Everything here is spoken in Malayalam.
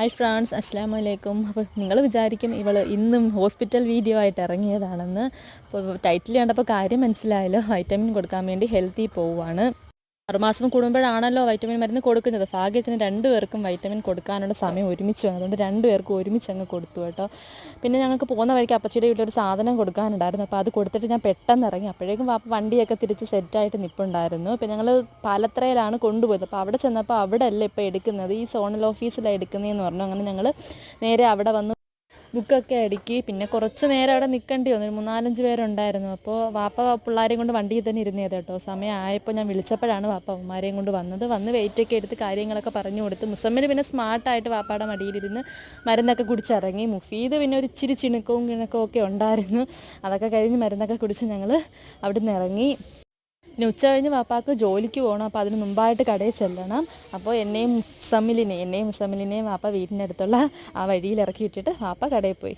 ഹായ് ഫ്രണ്ട്സ്, അസ്സലാമു അലൈക്കും. അപ്പോൾ നിങ്ങൾ വിചാരിക്കും ഇവൾ ഇന്നും ഹോസ്പിറ്റൽ വീഡിയോ ആയിട്ട് ഇറങ്ങിയതാണെന്ന്. അപ്പോൾ ടൈറ്റിൽ കണ്ടപ്പോൾ കാര്യം മനസ്സിലായല്ലോ. വൈറ്റമിൻ കൊടുക്കാൻ വേണ്ടി ഹെൽത്തി പോവുകയാണ്. 6 മാസം കൂടുമ്പോഴാണല്ലോ വൈറ്റമിൻ മരുന്ന് കൊടുക്കുന്നത്. ഭാഗ്യത്തിന് 2 പേർക്കും വൈറ്റമിൻ കൊടുക്കാനുള്ള സമയം ഒരുമിച്ച് വന്നു. അതുകൊണ്ട് 2 പേർക്കും ഒരുമിച്ച് അങ്ങ് കൊടുത്തു കേട്ടോ. പിന്നെ ഞങ്ങൾക്ക് പോകുന്ന വഴിക്ക് അപ്പച്ചിയുടെ വീട്ടിലൊരു സാധനം കൊടുക്കാനുണ്ടായിരുന്നു. അപ്പോൾ അത് കൊടുത്തിട്ട് ഞാൻ പെട്ടെന്ന് ഇറങ്ങി. അപ്പോഴേക്കും വാപ്പ വണ്ടിയൊക്കെ തിരിച്ച് സെറ്റായിട്ട് നിൽപ്പുണ്ടായിരുന്നു. പിന്നെ ഞങ്ങൾ പാലത്രയിലാണ് കൊണ്ടുപോയത്. അപ്പോൾ അവിടെ ചെന്നപ്പോൾ അവിടെ അല്ല ഇപ്പോൾ എടുക്കുന്നത്, ഈ സോണൽ ഓഫീസിലാണ് എടുക്കുന്നതെന്ന് പറഞ്ഞു. അങ്ങനെ ഞങ്ങൾ നേരെ അവിടെ വന്നു ബുക്കൊക്കെ അടുക്കി. പിന്നെ കുറച്ച് നേരം അവിടെ നിൽക്കേണ്ടി വന്നു. ഒരു 3-4 പേരുണ്ടായിരുന്നു. അപ്പോൾ വാപ്പ പിള്ളേരെയും കൊണ്ട് വണ്ടിയിൽ തന്നെ ഇരുന്നേത് കേട്ടോ. സമയം ആയപ്പോൾ ഞാൻ വിളിച്ചപ്പോഴാണ് വാപ്പ അവന്മാരെയും കൊണ്ട് വന്ന് വെയിറ്റൊക്കെ എടുത്ത് കാര്യങ്ങളൊക്കെ പറഞ്ഞു കൊടുത്ത്. മുസമ്മിൽ പിന്നെ സ്മാർട്ടായിട്ട് വാപ്പയുടെ മടിയിലിരുന്ന് മരുന്നൊക്കെ കുടിച്ചിറങ്ങി. മുഫീദ് പിന്നെ ഒരു ഇച്ചിരി ചിണുക്കവും ഒക്കെ ഉണ്ടായിരുന്നു. അതൊക്കെ കഴിഞ്ഞ് മരുന്നൊക്കെ കുടിച്ച് ഞങ്ങൾ അവിടെ നിന്ന് ഇറങ്ങി. പിന്നെ ഉച്ച കഴിഞ്ഞ് വാപ്പാക്ക് ജോലിക്ക് പോകണം. അപ്പോൾ അതിന് മുമ്പായിട്ട് കടയിൽ ചെല്ലണം. അപ്പോൾ എന്നെയും മുസമ്മിലിനെയും വാപ്പ വീടിനടുത്തുള്ള ആ വഴിയിൽ ഇറക്കി വിട്ടിട്ട് വാപ്പ കടയിൽ പോയി.